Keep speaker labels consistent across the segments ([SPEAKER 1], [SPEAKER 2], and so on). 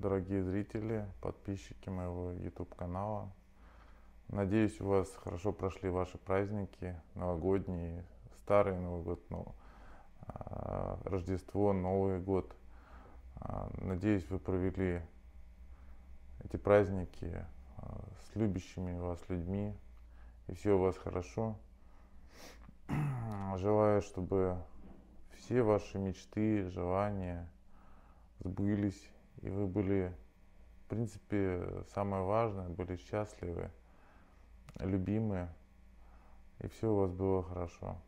[SPEAKER 1] дорогие зрители, подписчики моего YouTube канала. Надеюсь, у вас хорошо прошли ваши праздники, новогодние, старый Новый год, Рождество, Новый год. Надеюсь, вы провели эти праздники с любящими вас людьми, и все у вас хорошо. Желаю, чтобы все ваши мечты, желания сбылись, и вы были, в принципе, самое важное, были счастливы, любимы, и все у вас было хорошо.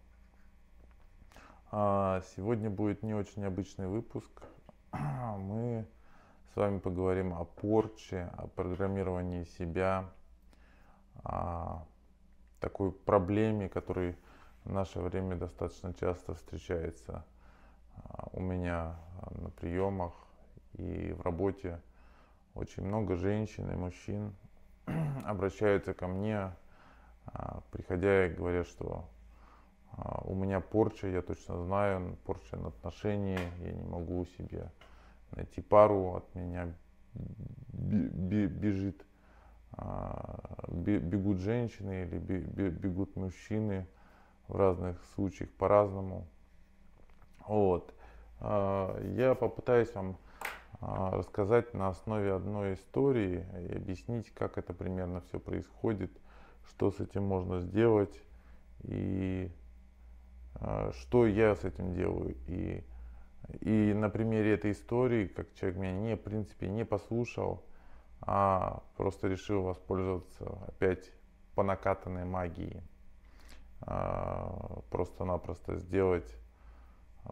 [SPEAKER 1] Сегодня будет не очень необычный выпуск. Мы с вами поговорим о порче, о программировании себя, о такой проблеме, которая в наше время достаточно часто встречается у меня на приемах и в работе. Очень много женщин и мужчин обращаются ко мне, приходя и говорят, что у меня порча, я точно знаю, порча на отношения, я не могу себе найти пару, от меня бегут женщины или бегут мужчины, в разных случаях по-разному. Вот. Я попытаюсь вам рассказать на основе одной истории и объяснить, как это примерно все происходит, что с этим можно сделать и что я с этим делаю. И на примере этой истории, как человек меня в принципе не послушал, а просто решил воспользоваться опять по накатанной магией, просто-напросто сделать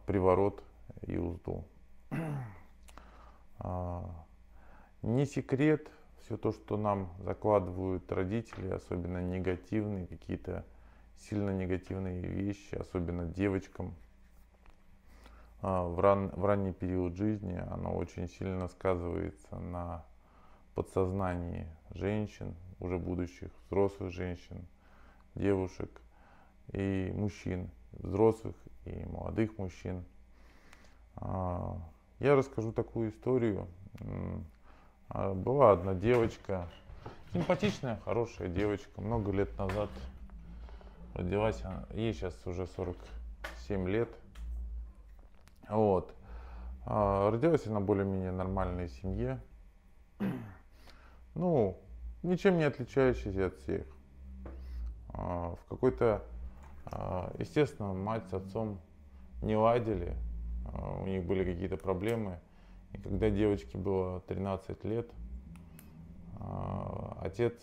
[SPEAKER 1] приворот и узду. Не секрет, все то, что нам закладывают родители, особенно негативные, какие-то сильно негативные вещи, особенно девочкам, в ранний период жизни, оно очень сильно сказывается на подсознании женщин, уже будущих взрослых женщин, девушек и мужчин, взрослых и молодых мужчин. Я расскажу такую историю. Была одна девочка, симпатичная, хорошая девочка, много лет назад родилась, ей сейчас уже 47 лет. Вот. Родилась она более-менее нормальной семье, ну, ничем не отличающейся от всех. В какой-то, естественно, мать с отцом не ладили, у них были какие-то проблемы. И когда девочке было 13 лет, отец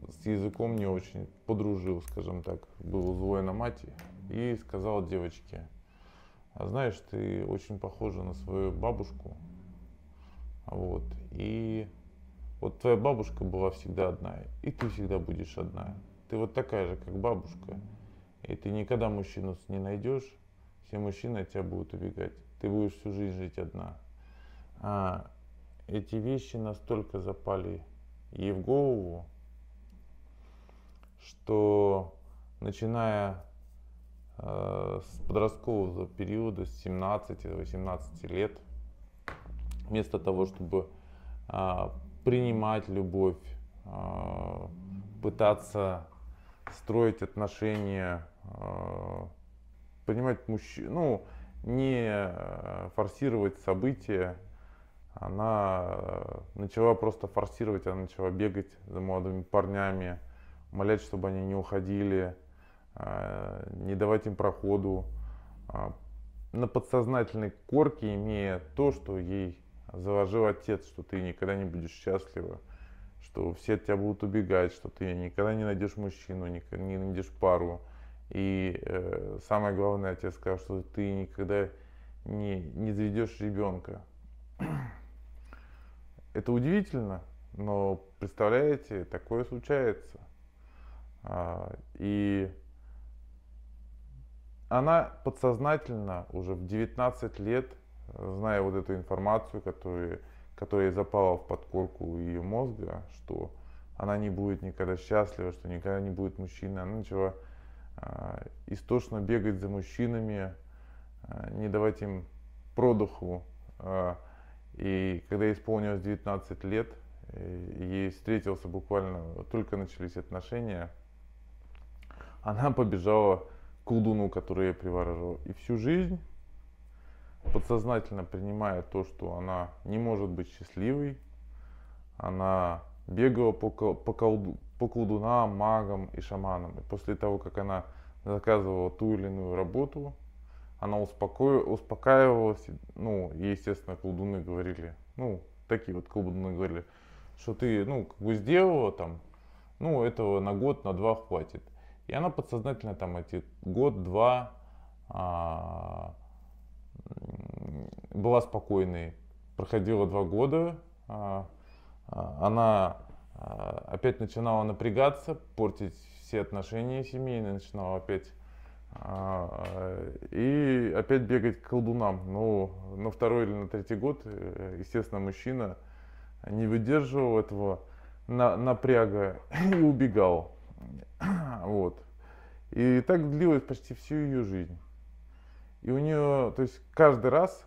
[SPEAKER 1] с языком не очень подружил, скажем так, был злой на мать и сказал девочке: знаешь, ты очень похожа на свою бабушку, вот, и вот твоя бабушка была всегда одна, и ты всегда будешь одна. Ты вот такая же, как бабушка, и ты никогда мужчину не найдешь, все мужчины от тебя будут убегать, ты будешь всю жизнь жить одна. Эти вещи настолько запали ей в голову, что начиная с подросткового периода, с 17-18 лет, вместо того, чтобы принимать любовь, пытаться строить отношения, принимать мужчин, ну, не форсировать события, она начала просто форсировать, она начала бегать за молодыми парнями, умолять, чтобы они не уходили, не давать им проходу, на подсознательной корке имея то, что ей заложил отец, что ты никогда не будешь счастлива, что все от тебя будут убегать, что ты никогда не найдешь мужчину, никогда не найдешь пару. И самое главное, отец сказал, что ты никогда не заведешь ребенка. Это удивительно, но представляете, такое случается. И она подсознательно уже в 19 лет, зная вот эту информацию, которая запала в подкорку ее мозга, что она не будет никогда счастлива, что никогда не будет мужчины, она начала истошно бегать за мужчинами, не давать им продыху. И когда исполнилось 19 лет, ей встретился буквально, только начались отношения, она побежала к колдуну, который я приворожил. И всю жизнь, подсознательно принимая то, что она не может быть счастливой, она бегала по колдунам, магам и шаманам. И после того, как она заказывала ту или иную работу, она успокаивалась. Ну, и, естественно, колдуны говорили, ну, такие вот колдуны говорили, что ты, ну, как бы сделала там, ну, этого на год, на два хватит. И она подсознательно там эти год-два была спокойной. Проходило 2 года, она опять начинала напрягаться, портить все отношения семейные, начинала опять и опять бегать к колдунам. Но на второй или на третий год, естественно, мужчина не выдерживал этого напряга и убегал. Вот. И так длилось почти всю ее жизнь. И у нее, то есть каждый раз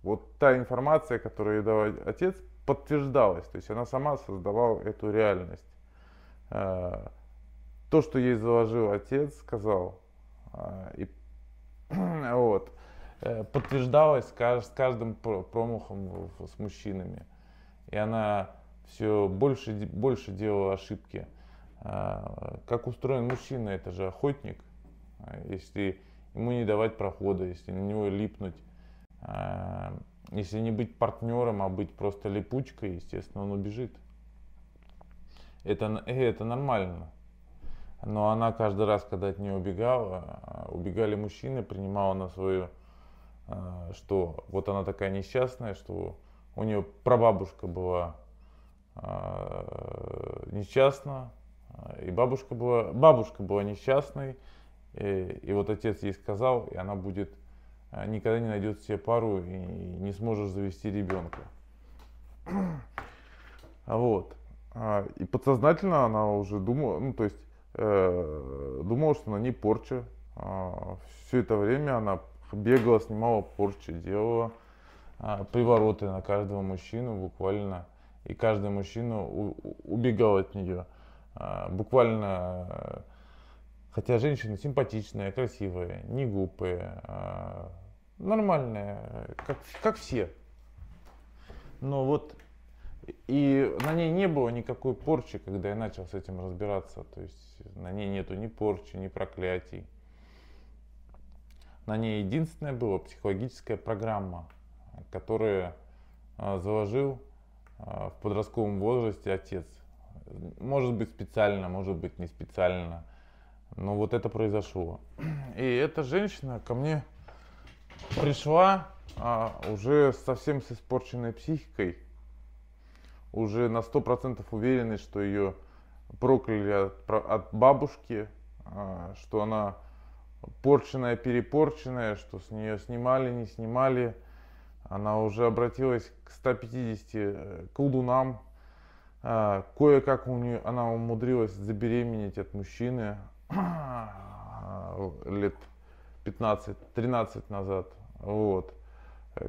[SPEAKER 1] вот та информация, которую ей дал отец, подтверждалась. То есть она сама создавала эту реальность. То, что ей заложил отец, сказал, и вот, подтверждалось с каждым промахом с мужчинами. И она все больше делала ошибки. Как устроен мужчина, это же охотник. Если ему не давать прохода, если на него липнуть, если не быть партнером, а быть просто липучкой, естественно, он убежит. Это нормально. Но она каждый раз, когда от нее убегали мужчины, принимала на свою, что вот она такая несчастная, что у нее прабабушка была несчастна, и бабушка была несчастной, и вот отец ей сказал, и она будет никогда не найдет себе пару и не сможет завести ребенка. Вот. И подсознательно она уже думала, ну то есть думала, что на ней порча. Все это время она бегала, снимала порчи, делала привороты на каждого мужчину буквально. И каждый мужчина убегал от нее. Буквально, хотя женщина симпатичная, красивая, не глупая, нормальная, как все. Но вот и на ней не было никакой порчи, когда я начал с этим разбираться. То есть на ней нету ни порчи, ни проклятий. На ней единственная была психологическая программа, которую заложил в подростковом возрасте отец. Может быть специально, может быть не специально. Но вот это произошло. И эта женщина ко мне пришла уже совсем с испорченной психикой. Уже на 100% уверенной, что ее прокляли от бабушки, что она порченная, перепорченная, что с нее снимали, не снимали. Она уже обратилась к 150 колдунам. Кое-как она умудрилась забеременеть от мужчины лет 15-13 назад. Вот.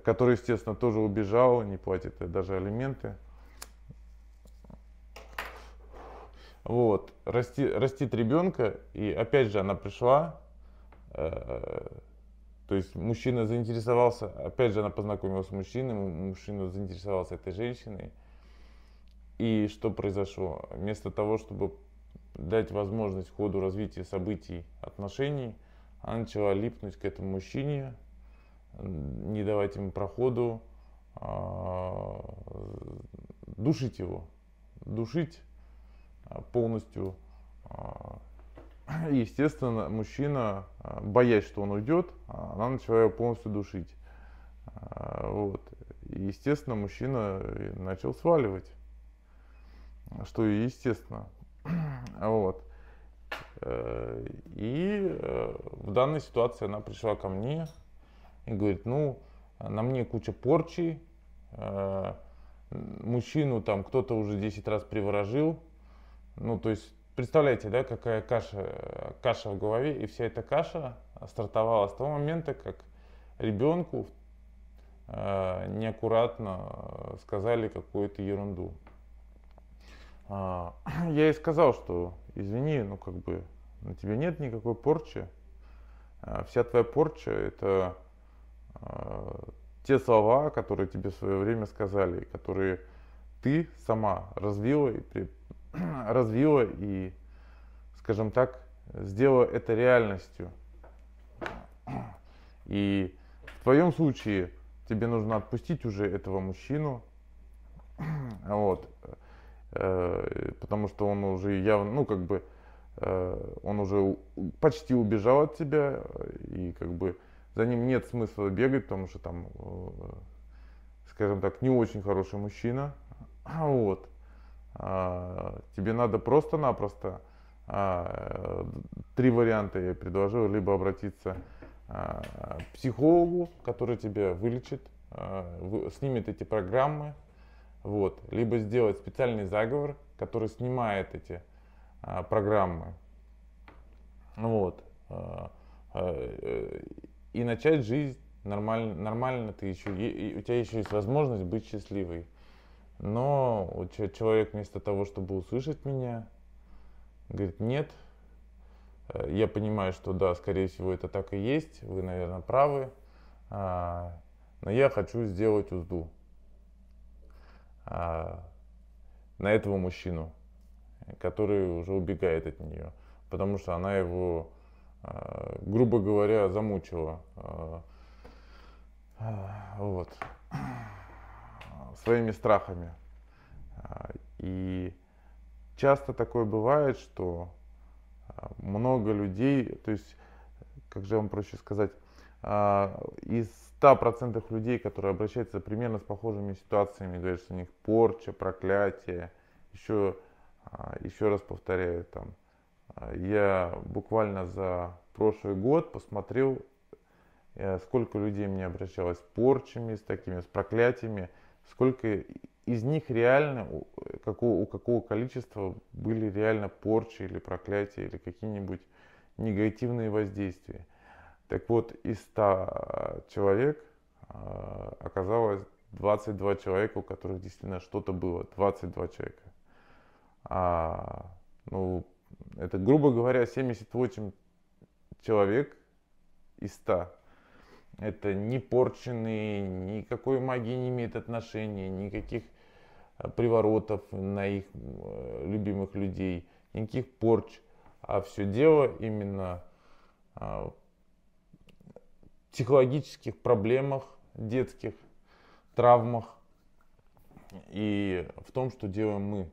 [SPEAKER 1] Который, естественно, тоже убежал, не платит даже алименты. Вот. Растит ребенка, и опять же она пришла. То есть мужчина заинтересовался, опять же она познакомилась с мужчиной, мужчина заинтересовался этой женщиной. И что произошло? Вместо того, чтобы дать возможность ходу развития событий, отношений, она начала липнуть к этому мужчине, не давать ему проходу, душить его, душить полностью. Естественно, мужчина, боясь, что он уйдет, она начала его полностью душить. Вот. И, естественно, мужчина начал сваливать, что и естественно. Вот. И в данной ситуации она пришла ко мне и говорит, ну, на мне куча порчи, мужчину там кто-то уже 10 раз приворожил. Ну, то есть, представляете, да, какая каша в голове, и вся эта каша стартовала с того момента, как ребенку неаккуратно сказали какую-то ерунду. Я ей сказал, что извини, ну как бы на тебе нет никакой порчи. Вся твоя порча — это те слова, которые тебе в свое время сказали, которые ты сама развила и, скажем так, сделала это реальностью. И в твоем случае тебе нужно отпустить уже этого мужчину, вот, потому что он уже явно, ну как бы, он уже почти убежал от тебя, и как бы за ним нет смысла бегать, потому что там, скажем так, не очень хороший мужчина. Вот. Тебе надо просто-напросто, три варианта я предложил: либо обратиться к психологу, который тебя вылечит, снимет эти программы, вот, либо сделать специальный заговор, который снимает эти программы, вот, и начать жизнь нормально, ты еще, у тебя еще есть возможность быть счастливой. Но человек вместо того, чтобы услышать меня, говорит: нет, я понимаю, что да, скорее всего это так и есть, вы, наверное, правы, но я хочу сделать узду на этого мужчину, который уже убегает от нее, потому что она его, грубо говоря, замучила, вот, своими страхами. И часто такое бывает, что много людей, то есть, как же вам проще сказать, из 100% людей, которые обращаются примерно с похожими ситуациями, говорят, что у них порча, проклятие, еще раз повторяю, там, я буквально за прошлый год посмотрел, сколько людей мне обращалось с порчами, с такими, с проклятиями, сколько из них реально, у какого количества были реально порчи или проклятия, или какие-нибудь негативные воздействия. Так вот, из 100 человек оказалось 22 человека, у которых действительно что-то было. 22 человека. Ну, это, грубо говоря, 78 человек из 100. Это не порченные, никакой магии не имеет отношения, никаких приворотов на их любимых людей, никаких порч. А все дело именно в психологических проблемах, детских травмах и в том, что делаем мы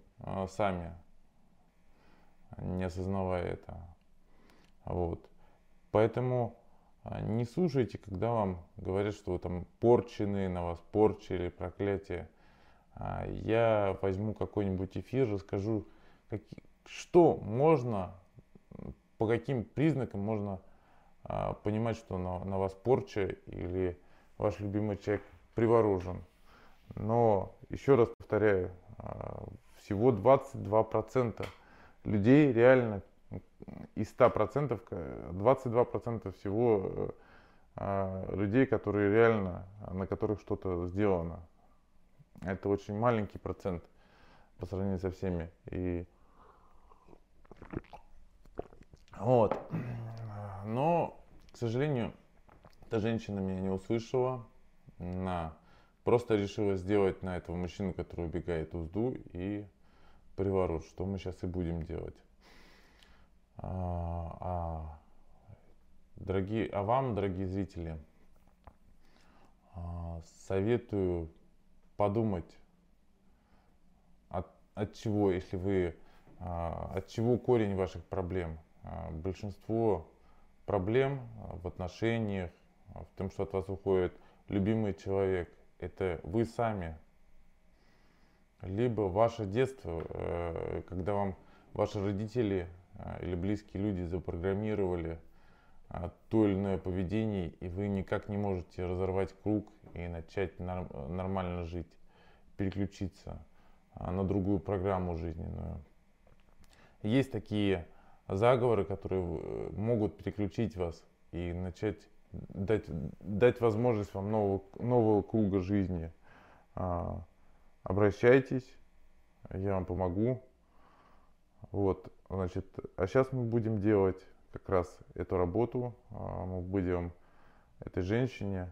[SPEAKER 1] сами, не осознавая это. Вот. Поэтому не слушайте, когда вам говорят, что вы там порчены, на вас порча или проклятие. Я возьму какой-нибудь эфир, расскажу, что можно, по каким признакам можно понимать, что на вас порча или ваш любимый человек приворожен. Но, еще раз повторяю, всего 22% людей реально, из 100%, 22% всего людей, которые реально, на которых что-то сделано. Это очень маленький процент по сравнению со всеми. И вот. Но, к сожалению, эта женщина меня не услышала. Она просто решила сделать на этого мужчину, который убегает, узду и приворот, что мы сейчас и будем делать. Вам, дорогие зрители, советую подумать, от чего, если вы, от чего корень ваших проблем. Большинство проблем в отношениях, в том, что от вас уходит любимый человек, это вы сами. Либо ваше детство, когда вам ваши родители или близкие люди запрограммировали то или иное поведение, и вы никак не можете разорвать круг и начать нормально жить, переключиться на другую программу жизненную. Есть такие заговоры, которые могут переключить вас и начать дать возможность вам нового круга жизни. Обращайтесь, я вам помогу. Вот, значит, а сейчас мы будем делать как раз эту работу. Мы будем этой женщине,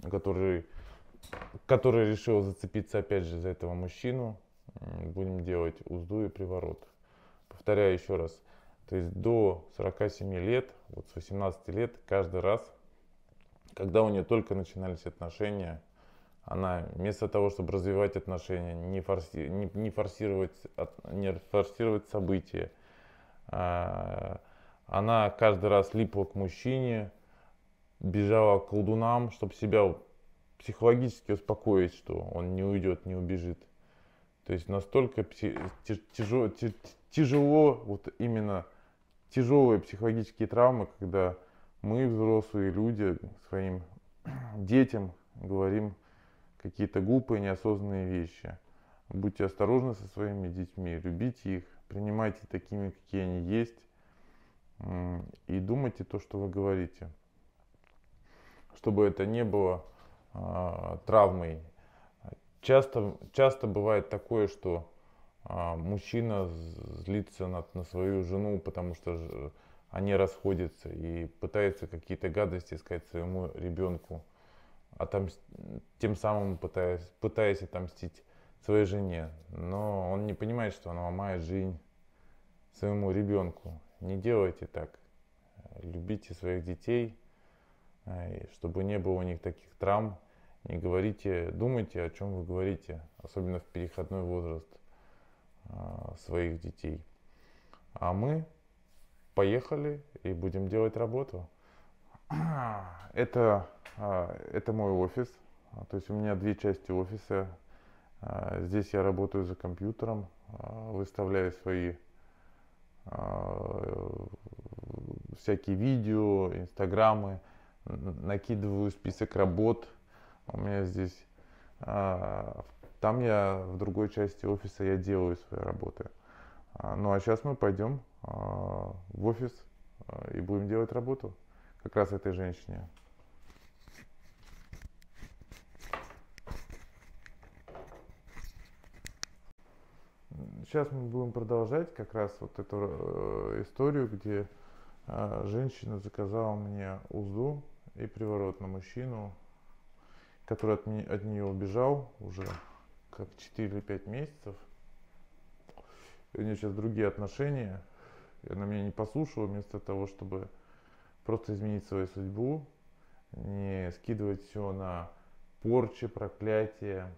[SPEAKER 1] которая решила зацепиться опять же за этого мужчину, будем делать узду и приворот. Повторяю еще раз, то есть до 47 лет, вот с 18 лет, каждый раз, когда у нее только начинались отношения, она вместо того, чтобы развивать отношения, не форсировать события, она каждый раз липла к мужчине, бежала к колдунам, чтобы себя психологически успокоить, что он не уйдет, не убежит. То есть настолько тяжело, вот именно тяжелые психологические травмы, когда мы, взрослые люди, своим детям говорим какие-то глупые, неосознанные вещи. Будьте осторожны со своими детьми, любите их, принимайте такими, какие они есть, и думайте то, что вы говорите, чтобы это не было травмой. Часто бывает такое, что мужчина злится на свою жену, потому что они расходятся и пытается какие-то гадости сказать своему ребенку, тем самым пытаясь отомстить своей жене. Но он не понимает, что она ломает жизнь своему ребенку. Не делайте так. Любите своих детей, чтобы не было у них таких травм. Не говорите, думайте, о чем вы говорите, особенно в переходной возраст своих детей. А мы поехали и будем делать работу. Это мой офис. То есть у меня две части офиса. Здесь я работаю за компьютером, выставляю свои всякие видео, инстаграмы, накидываю список работ. У меня здесь, там я в другой части офиса я делаю свои работы. Ну а сейчас мы пойдем в офис и будем делать работу как раз этой женщине. Сейчас мы будем продолжать как раз вот эту историю, где женщина заказала мне узду и приворот на мужчину, который от нее убежал уже как 4 или 5 месяцев. У нее сейчас другие отношения, и она меня не послушала, вместо того, чтобы просто изменить свою судьбу, не скидывать все на порчи, проклятия,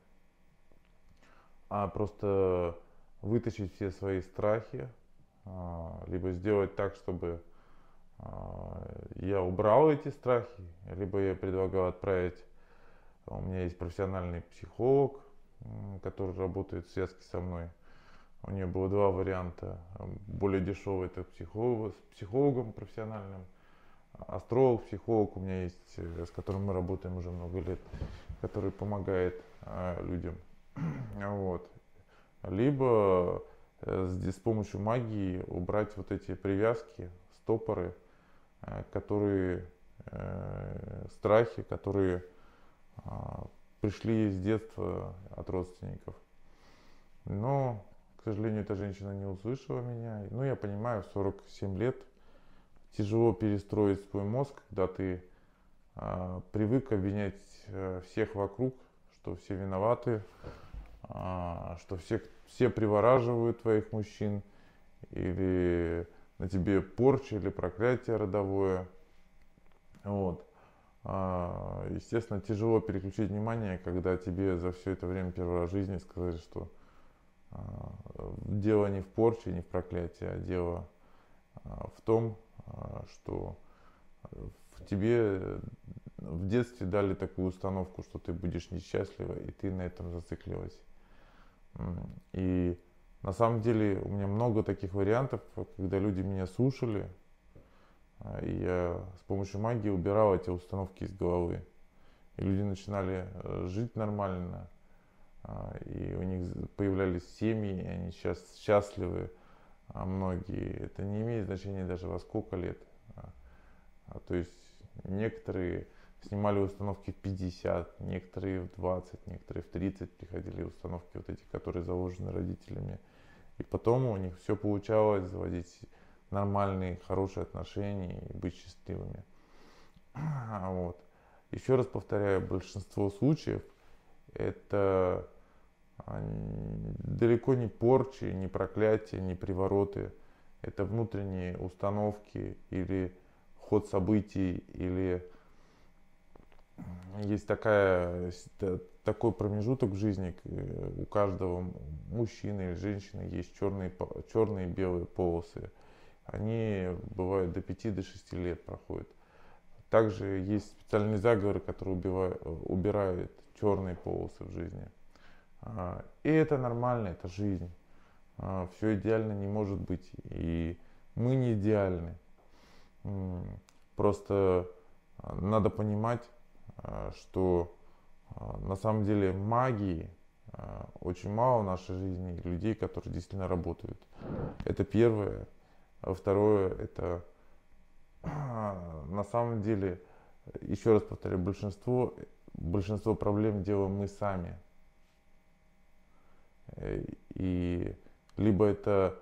[SPEAKER 1] а просто вытащить все свои страхи, либо сделать так, чтобы я убрал эти страхи, либо я предлагал отправить. У меня есть профессиональный психолог, который работает в связке со мной. У нее было два варианта. Более дешевый — это с психологом профессиональным. Астролог, психолог у меня есть, с которым мы работаем уже много лет, который помогает людям. Вот. Либо с помощью магии убрать вот эти привязки, стопоры, страхи, которые пришли с детства от родственников. Но, к сожалению, эта женщина не услышала меня. Ну, я понимаю, в 47 лет тяжело перестроить свой мозг, когда ты привык обвинять всех вокруг, что все виноваты, что все привораживают твоих мужчин, или на тебе порча или проклятие родовое. Вот. Естественно, тяжело переключить внимание, когда тебе за все это время первый раз в жизни сказали, что дело не в порче, не в проклятии, а дело в том, что в тебе в детстве дали такую установку, что ты будешь несчастлива, и ты на этом зациклилась. И на самом деле у меня много таких вариантов, когда люди меня слушали, и я с помощью магии убирал эти установки из головы. И люди начинали жить нормально, и у них появлялись семьи, и они сейчас счастливы, многие. Это не имеет значения даже во сколько лет. То есть Некоторые снимали установки в 50, некоторые в 20, некоторые в 30 приходили установки вот эти, которые заложены родителями. И потом у них все получалось заводить нормальные, хорошие отношения и быть счастливыми. Вот. Еще раз повторяю, большинство случаев это далеко не порчи, не проклятия, не привороты. Это внутренние установки или ход событий, или есть такой промежуток в жизни, у каждого мужчины или женщины есть черные и белые полосы. Они бывают до 5-6 лет проходят. Также есть специальные заговоры, которые убирают черные полосы в жизни. И это нормально, это жизнь. Все идеально не может быть. И мы не идеальны. Просто надо понимать, что на самом деле магии очень мало в нашей жизни, людей, которые действительно работают. Это первое. А второе, это на самом деле, еще раз повторяю, большинство проблем делаем мы сами. И либо это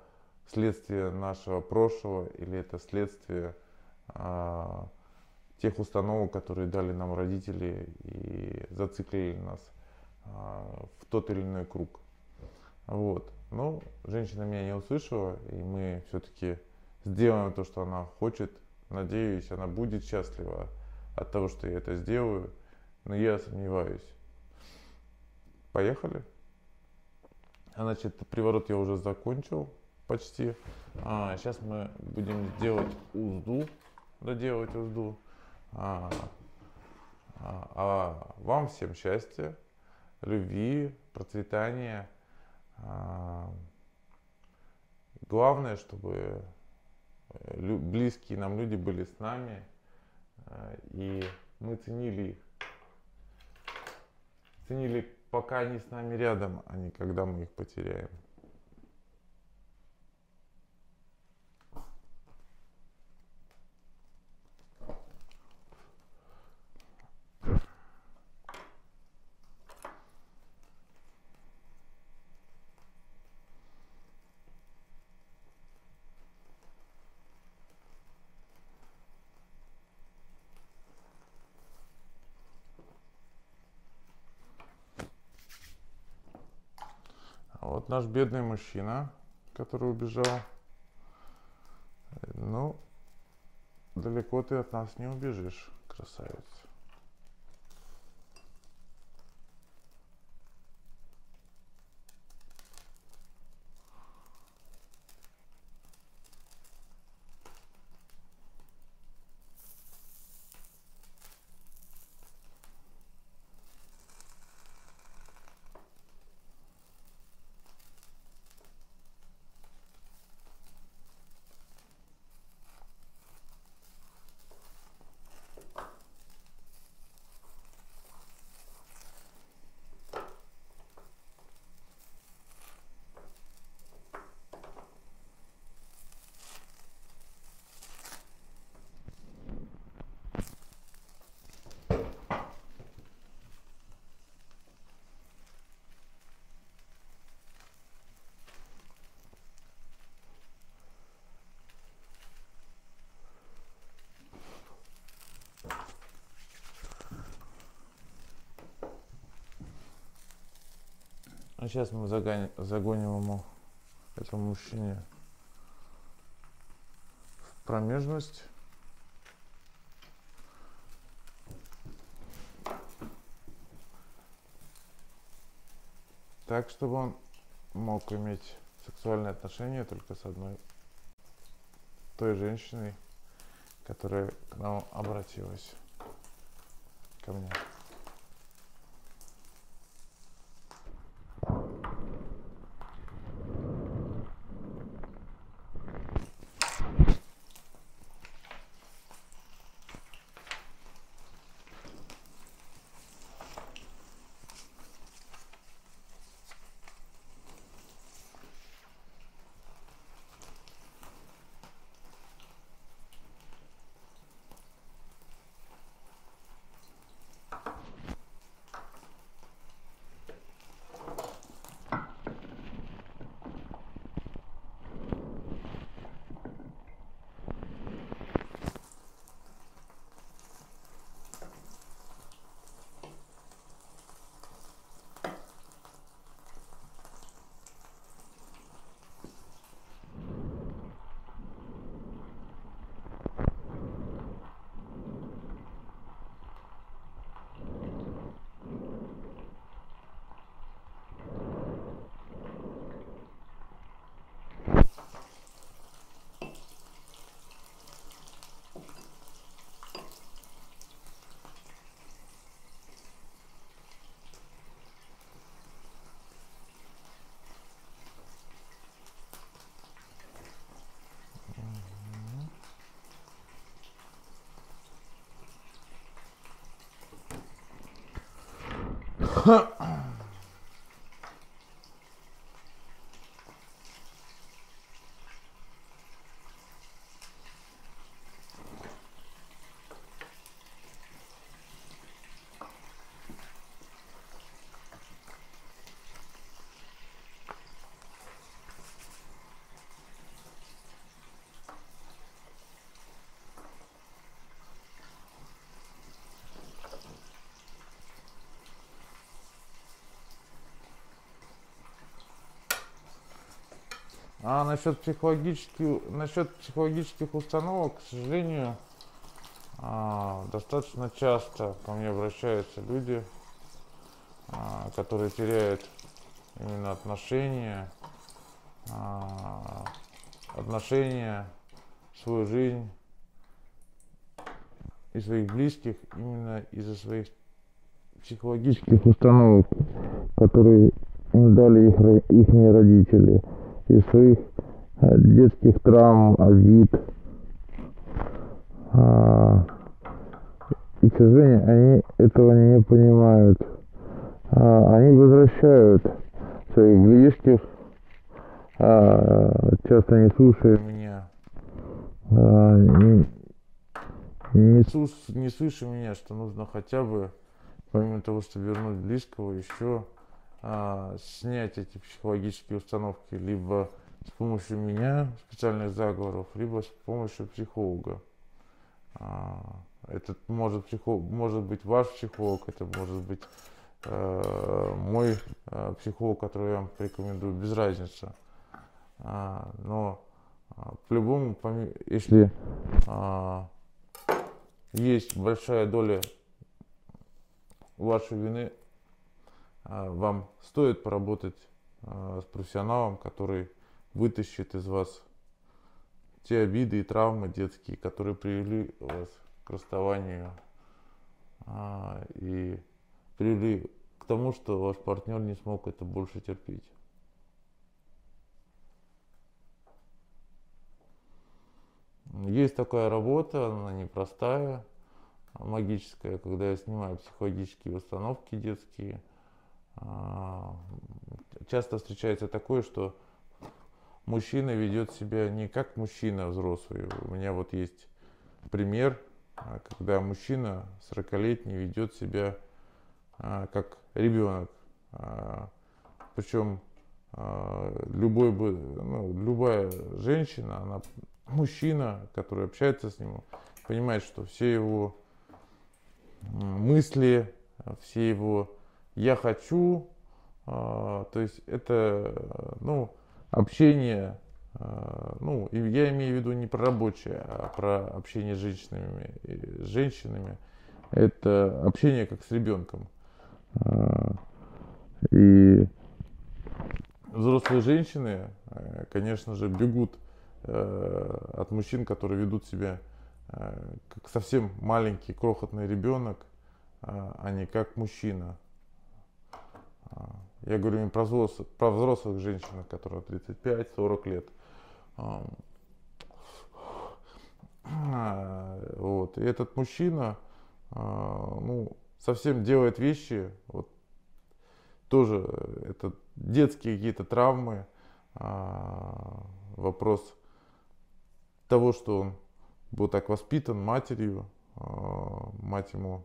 [SPEAKER 1] следствие нашего прошлого, или это следствие тех установок, которые дали нам родители и зациклили нас в тот или иной круг. Вот. Но женщина меня не услышала, и мы все-таки сделаем то, что она хочет. Надеюсь, она будет счастлива от того, что я это сделаю, но я сомневаюсь. Поехали. Значит, приворот я уже закончил почти. Сейчас мы будем делать узду, доделать узду. Вам всем счастья, любви, процветания. Главное, чтобы близкие нам люди были с нами, и мы ценили их. Ценили, пока они с нами рядом, а не когда мы их потеряем. Вот наш бедный мужчина, который убежал. Ну, далеко ты от нас не убежишь, красавец. А сейчас мы загоним этому мужчине в промежность. Так, чтобы он мог иметь сексуальные отношения только с одной той женщиной, которая к нам обратилась, ко мне. А насчет психологических установок, к сожалению, достаточно часто ко мне обращаются люди, которые теряют именно отношения, свою жизнь и своих близких именно из-за своих психологических установок, которые им дали их родители, из своих детских травм, обид. И, к сожалению, они этого не понимают. Они возвращают своих близких, часто не слушая меня, не слыша меня, что нужно хотя бы, помимо того, что вернуть близкого, еще снять эти психологические установки либо с помощью меня, специальных заговоров, либо с помощью психолога. Это может быть ваш психолог, это может быть мой психолог, который я вам порекомендую, без разницы. Но по-любому, если есть большая доля вашей вины, вам стоит поработать с профессионалом, который вытащит из вас те обиды и травмы детские, которые привели вас к расставанию и привели к тому, что ваш партнер не смог это больше терпеть. Есть такая работа, она непростая, магическая, когда я снимаю психологические установки детские. Часто встречается такое, что мужчина ведет себя не как мужчина взрослый. У меня вот есть пример, когда мужчина 40-летний ведет себя как ребенок. Причем любая женщина, мужчина, который общается с ним, понимает, что все его мысли, все его «я хочу», то есть это, общение, я имею в виду не про рабочее, а про общение с женщинами, это общение как с ребенком. И взрослые женщины, конечно же, бегут от мужчин, которые ведут себя как совсем маленький, крохотный ребенок, а не как мужчина. Я говорю не про взрослых женщин, которые 35-40 лет. Вот. И этот мужчина совсем делает вещи, вот тоже это детские какие-то травмы, вопрос того, что он был так воспитан матерью, мать ему,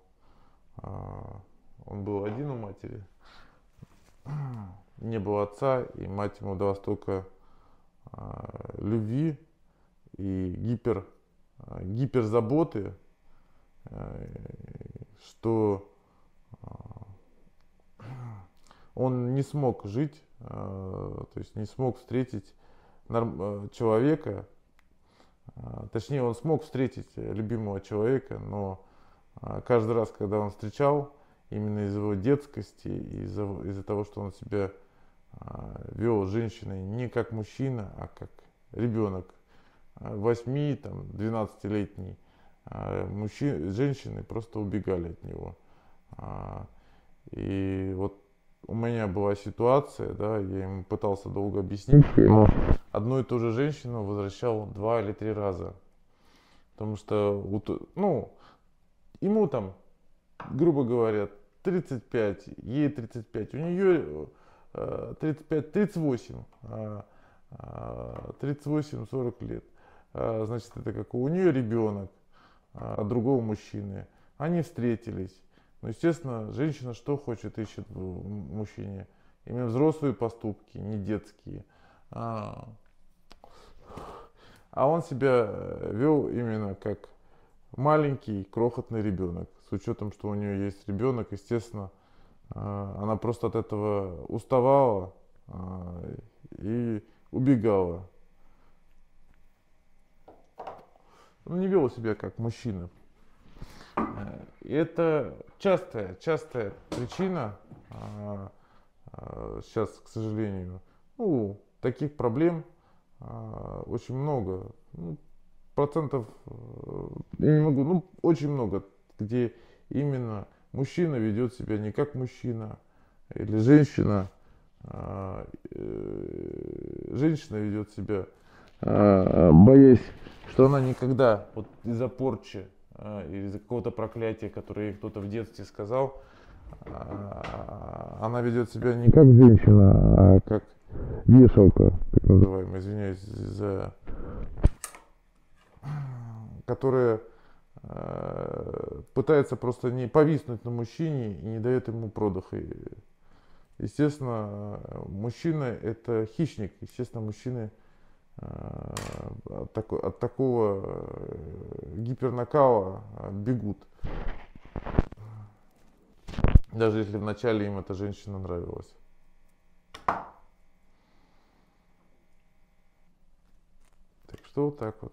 [SPEAKER 1] он был один у матери, не было отца, и мать ему дала столько любви и гиперзаботы, что он не смог жить, то есть не смог встретить человека, точнее он смог встретить любимого человека, но каждый раз, когда он встречал, именно из его детскости, из-за того, что он себя вел с женщиной не как мужчина, а как ребенок, 8-12-летний, женщины просто убегали от него. И вот у меня была ситуация, да, я ему пытался долго объяснить, ему одну и ту же женщину возвращал 2 или 3 раза. Потому что, ему там, грубо говоря, 35, ей 35, у нее 35, 38, 38-40 лет. Значит, это как у нее ребенок от другого мужчины. Они встретились. Но, естественно, женщина что хочет, ищет в мужчине? Именно взрослые поступки, не детские. А он себя вел именно как маленький, крохотный ребенок. С учетом, что у нее есть ребенок, естественно, она просто от этого уставала и убегала. Он не вел себя как мужчина. И это частая причина сейчас, к сожалению, ну, таких проблем очень много. Ну, процентов, я не могу, ну, очень много, где именно мужчина ведет себя не как мужчина, или женщина ведет себя, боясь, что она никогда вот из-за порчи или из-за какого-то проклятия, которое ей кто-то в детстве сказал, она ведет себя не как женщина, а как вешалка, так называемая, извиняюсь за, которая пытается просто не повиснуть на мужчине и не дает ему продыха. Естественно, мужчина это хищник. Естественно, мужчины от такого гипернакала бегут. Даже если вначале им эта женщина нравилась. Так что вот так вот.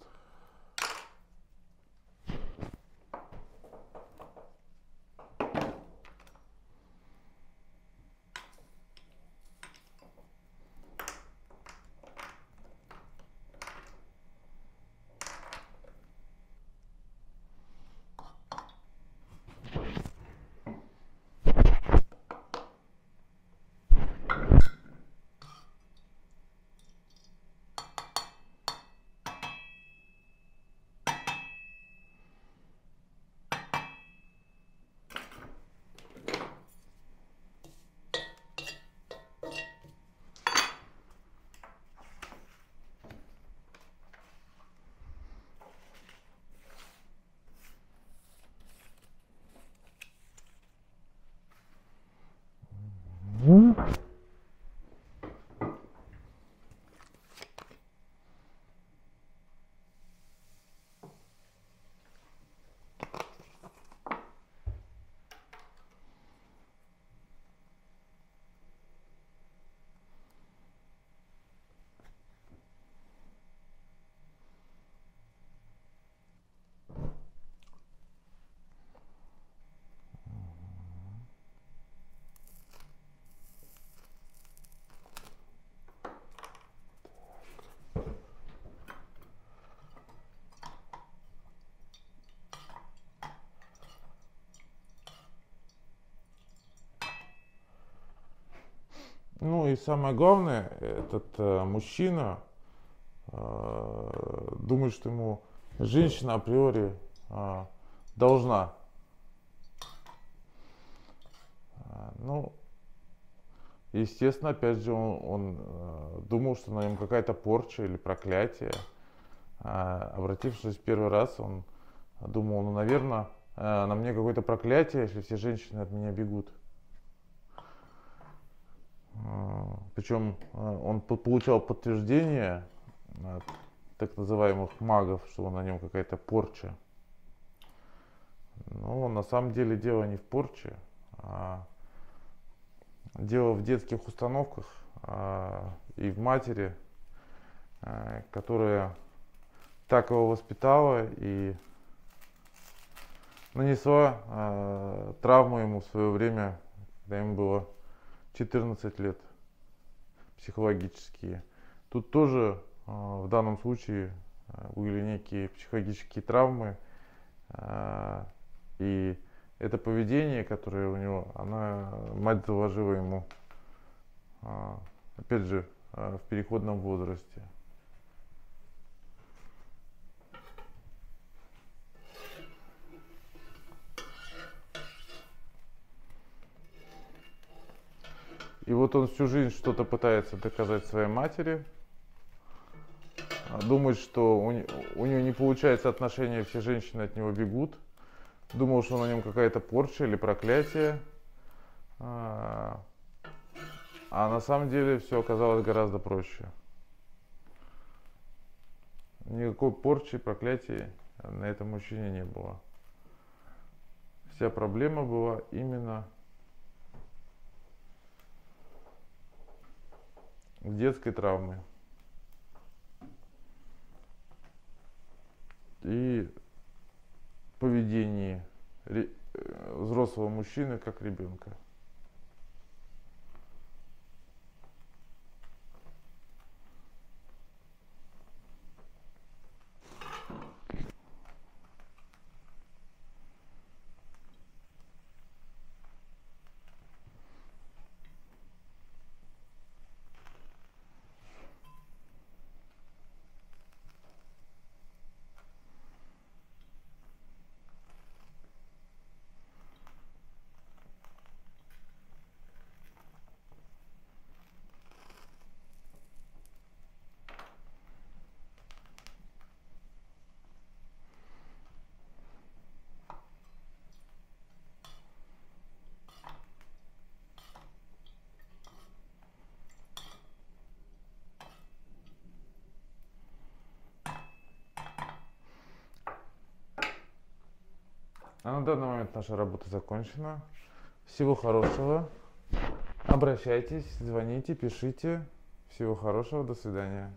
[SPEAKER 1] Ну и самое главное, этот мужчина думает, что ему женщина априори должна. Ну, естественно, опять же, он думал, что на нем какая-то порча или проклятие. Обратившись первый раз, он думал, ну, наверное, на мне какое-то проклятие, если все женщины от меня бегут. Причем он получал подтверждение от так называемых магов, что на нем какая-то порча. Но на самом деле дело не в порче, а дело в детских установках и в матери, которая так его воспитала и нанесла травму ему в свое время, когда ему было 14 лет, психологические. Тут тоже в данном случае были некие психологические травмы, и это поведение, которое у него, мать заложила ему, опять же, в переходном возрасте. И вот он всю жизнь что-то пытается доказать своей матери, думает, что у него не получается отношения, все женщины от него бегут. Думал, что на нем какая-то порча или проклятие. А на самом деле все оказалось гораздо проще. Никакой порчи, проклятия на этом мужчине не было. Вся проблема была именно в детской травме. И поведении взрослого мужчины как ребенка. А на данный момент наша работа закончена. Всего хорошего. Обращайтесь, звоните, пишите. Всего хорошего, до свидания.